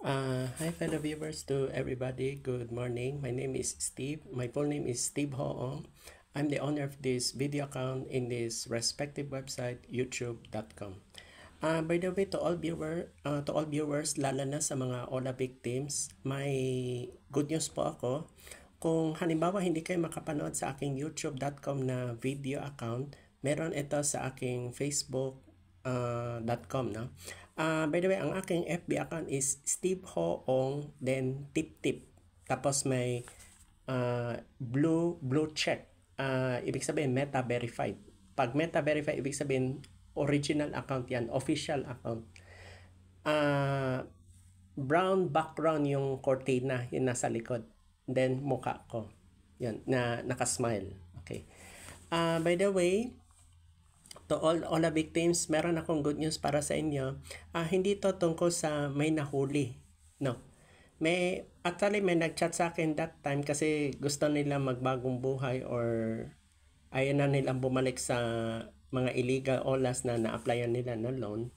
Hi fellow viewers to everybody. Good morning. My name is Steve. My full name is Steve Hoong. I'm the owner of this video account in this respective website, youtube.com. By the way, to all viewers, lalo na sa mga OLA victims, may good news po ako. Kung halimbawa hindi kayo makapanood sa aking youtube.com na video account, meron ito sa aking facebook.com, no? By the way, ang aking FB account is Steve Hoong, then tip. Tapos may blue check. Ibig sabihin meta verified. Pag meta verified, ibig sabihin original account yan, official account. Brown background yung cortina, yung nasa likod. Then mukha ko. Yan, na nakasmile. Okay. By the way, to all the victims, meron akong good news para sa inyo. Hindi to tungkol sa may nahuli. No. May nag-chat sa akin that time kasi gusto nila magbagong buhay or ayaw na nilang bumalik sa mga illegal OLAs na na-applyan nila na loan.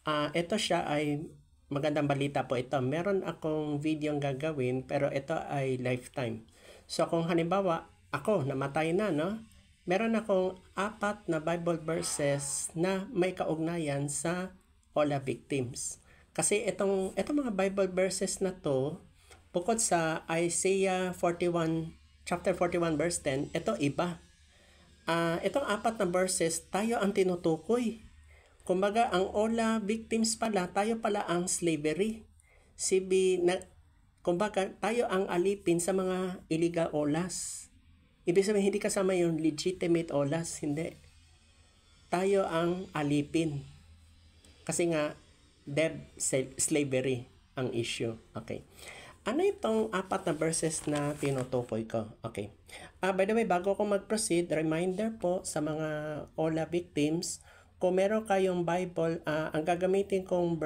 Ito siya ay magandang balita po ito. Meron akong video gagawin pero ito ay lifetime. So kung halimbawa ako namatay na, no? Meron akong 4 na Bible verses na may kaugnayan sa OLA victims. Kasi itong mga Bible verses na to, bukod sa Isaiah 41, chapter 41 verse 10, ito iba. Itong 4 na verses, tayo ang tinutukoy. Kumbaga, ang OLA victims pala, tayo pala ang slavery. Kumbaga, tayo ang alipin sa mga illegal OLAs. Ibig sabihin, hindi kasama yung legitimate OLAs, hindi. Tayo ang alipin. Kasi nga, slavery ang issue. Okay. Ano itong 4 na verses na tinutukoy ko? Okay. By the way, bago ko mag-proceed, reminder po sa mga OLA victims, kung meron kayong Bible, ang gagamitin kong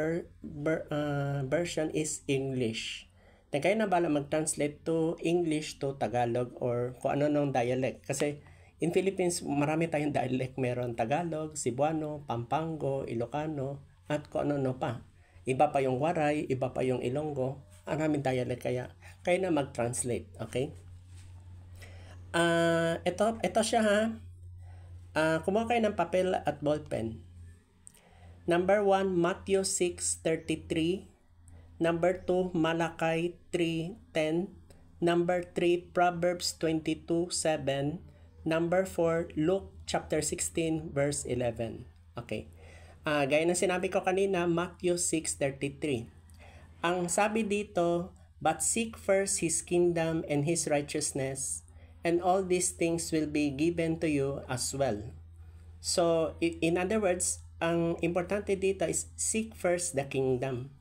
version is English. Then kayo na bala mag-translate to English to Tagalog or kung ano nung dialect. Kasi in Philippines, marami tayong dialect. Meron Tagalog, Cebuano, Pampango, Ilocano, at kung ano pa. Iba pa yung Waray, iba pa yung Ilonggo. Maraming dialect kaya kayo na mag-translate. Okay? Ito siya ha. Kumuha kayo ng papel at ballpen. Number 1, Matthew 6:33. Number 2, Malakay 3:10. Number 3, Proverbs 22:7. Number 4, Luke chapter 16 verse 11. Okay. Gaya ng sinabi ko kanina, Matthew 6:33. Ang sabi dito, but seek first His kingdom and His righteousness, and all these things will be given to you as well. So, in other words, ang importante dito is seek first the kingdom.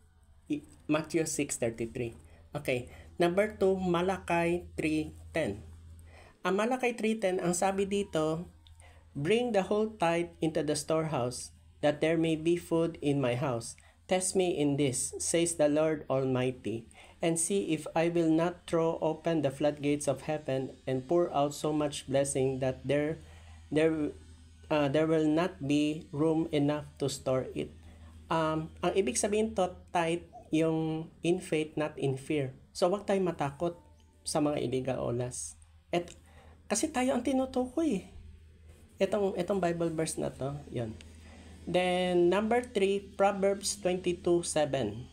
Matthew 6:33. Okay. Number 2, Malakay 3:10. Ang Malakay 3:10, ang sabi dito, bring the whole tithe into the storehouse, that there may be food in my house. Test me in this, says the Lord Almighty, and see if I will not throw open the floodgates of heaven and pour out so much blessing that there will not be room enough to store it. Ang ibig sabihin to, tithe, yung in faith, not in fear. So, wag tayong matakot sa mga illegal OLAs. Kasi tayo ang tinutukoy. Itong Bible verse na to, yun. Then, number 3, Proverbs 22:7.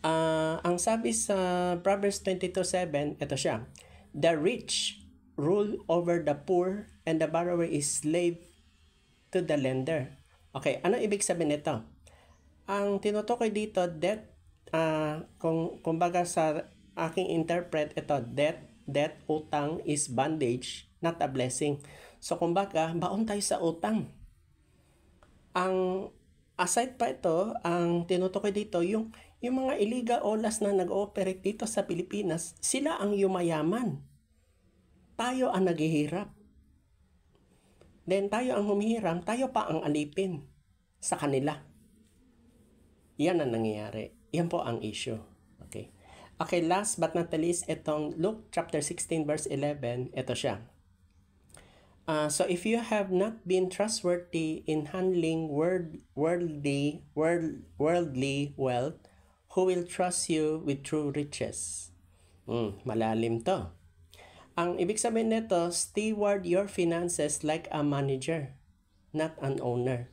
Ang sabi sa Proverbs 22:7, ito siya. The rich rule over the poor, and the borrower is slave to the lender. Okay, ano ibig sabihin nito? Ang tinutukoy dito, debt, kumbaga sa aking interpret, ito, debt, utang is bondage, not a blessing. So, kumbaga, baon tayo sa utang. Ang aside pa ito, ang tinutukoy dito, yung mga illegal OLAs na nag-ooperate dito sa Pilipinas, sila ang yumayaman. Tayo ang naghihirap. Then tayo ang humihiram, tayo pa ang alipin sa kanila. Yan ang nangyayari. Yan po ang issue. Okay. Okay, last but not the least, itong Luke chapter 16 verse 11, ito siya. So if you have not been trustworthy in handling worldly wealth, who will trust you with true riches. Malalim to. Ang ibig sabihin nito, steward your finances like a manager, not an owner.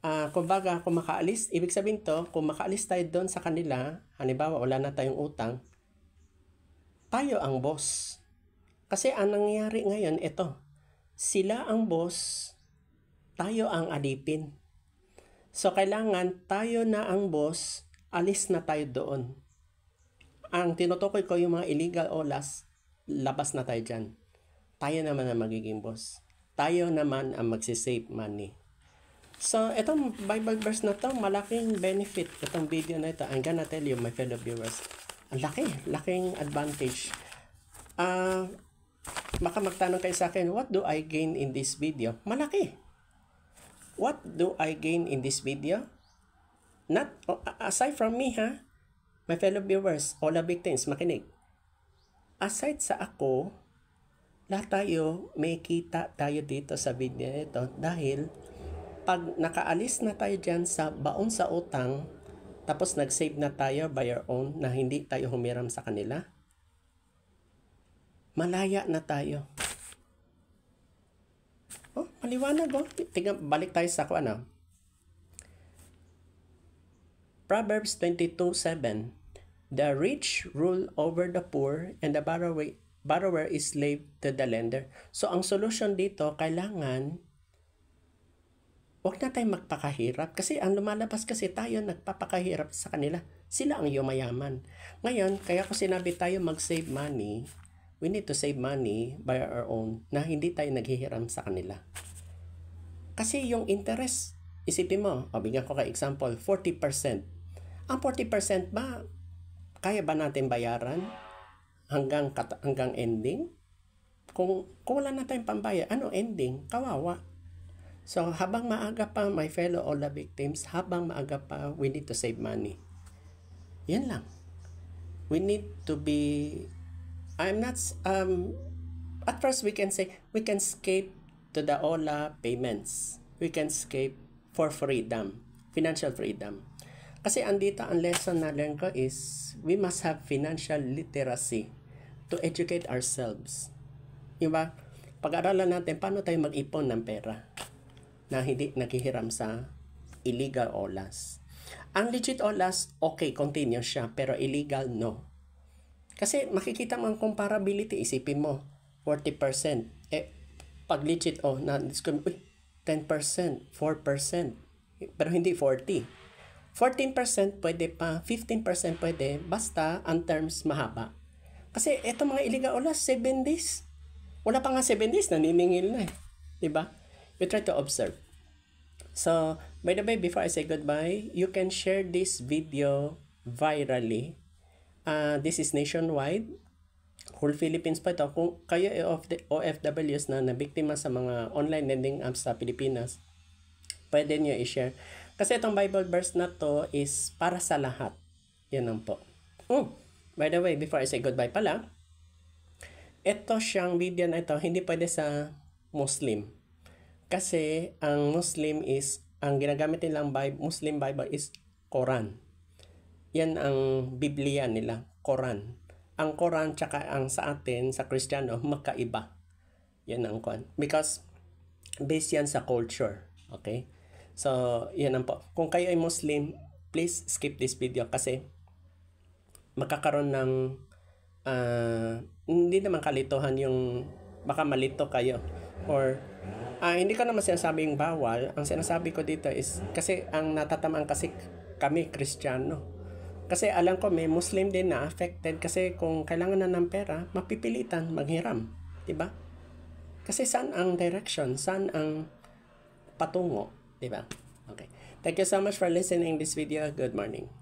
Kumbaga, kung makaalis, ibig sabihin to, kung makaalis tayo doon sa kanila, halimbawa wala na tayong utang, tayo ang boss. Kasi ang nangyayari ngayon, ito, sila ang boss, tayo ang alipin. So, kailangan tayo na ang boss, alis na tayo doon. Ang tinutukoy ko yung mga illegal olas, labas na tayo dyan. Tayo naman ang magiging boss. Tayo naman ang magsisave money. So, itong Bible verse na to, malaking benefit. Itong video na ito, I'm gonna tell you, my fellow viewers, ang laking advantage. Baka magtanong kayo sa akin, what do I gain in this video? Malaki. What do I gain in this video? Not, aside from me, my fellow viewers, all the victims, makinig. Aside sa ako, lahat tayo, may kita tayo dito sa video nito dahil pag nakaalis na tayo dyan sa baon sa utang, tapos nag-save na tayo by our own na hindi tayo humiram sa kanila, malaya na tayo. Maliwanag Tingnan, balik tayo sa Proverbs 22:7. The rich rule over the poor and the borrower is slave to the lender. So, ang solution dito, kailangan huwag na tayong magpakahirap. Kasi ang lumalabas kasi tayo nagpapakahirap sa kanila. Sila ang yumayaman. Ngayon, kaya ko sinabi tayo mag-save money, we need to save money by our own na hindi tayo naghihiram sa kanila. Kasi yung interest, isipin mo, bigyan ko ka example, 40%. Ang 40% ba, kaya ba natin bayaran hanggang ending? Kung wala na tayong pambayad, ano ending? Kawawa. So, habang maaga pa, my fellow all the victims, habang maaga pa, we need to save money. Yan lang. We need to be, at first we can say, we can escape to the OLA payments. We can escape for freedom, financial freedom. Kasi andito ang lesson na learn ko is, we must have financial literacy to educate ourselves. Diba? Pag-aralan natin, paano tayo mag-ipon ng pera na hindi naghihiram sa illegal olas. Ang legit olas, okay, continue siya, pero illegal, no. Kasi makikita mo ang comparability, isipin mo, 40%. Pag legit, 10%, 4%, pero hindi 40%. 14% pwede pa, 15% pwede, basta ang terms mahaba. Kasi eto mga illegal olas, 7 days. Wala pa nga 7 days, naniningil na Diba? You try to observe. So, by the way, before I say goodbye, you can share this video virally. This is nationwide. Whole Philippines pa ito. Kung kayo OFWs na nabiktima sa mga online lending apps sa Pilipinas, pwede nyo i-share. Kasi itong Bible verse na to is para sa lahat. Yan lang po. By the way, before I say goodbye pala, ito siyang video na ito, hindi pwede sa Muslim. Kasi ang Muslim is, ang ginagamit nilang Muslim Bible is Quran. Yan ang Biblia nila, Quran. Ang Quran tsaka ang sa atin, sa Kristiyano, magkaiba. Yan ang Quran. Because based yan sa culture. Okay? So, yan ang po. Kung kayo ay Muslim, please skip this video kasi magkakaroon ng hindi naman kalituhan yung baka malito kayo. Or hindi ko naman sinasabing bawal. Ang sinasabi ko dito is kasi ang natatamaan kasi kami Kristiyano. Kasi alam ko may Muslim din na affected kasi kung kailangan na ng pera, mapipilitan maghiram, 'di ba? Kasi saan ang direction, saan ang patungo, 'di ba? Okay. Thank you so much for listening this video. Good morning.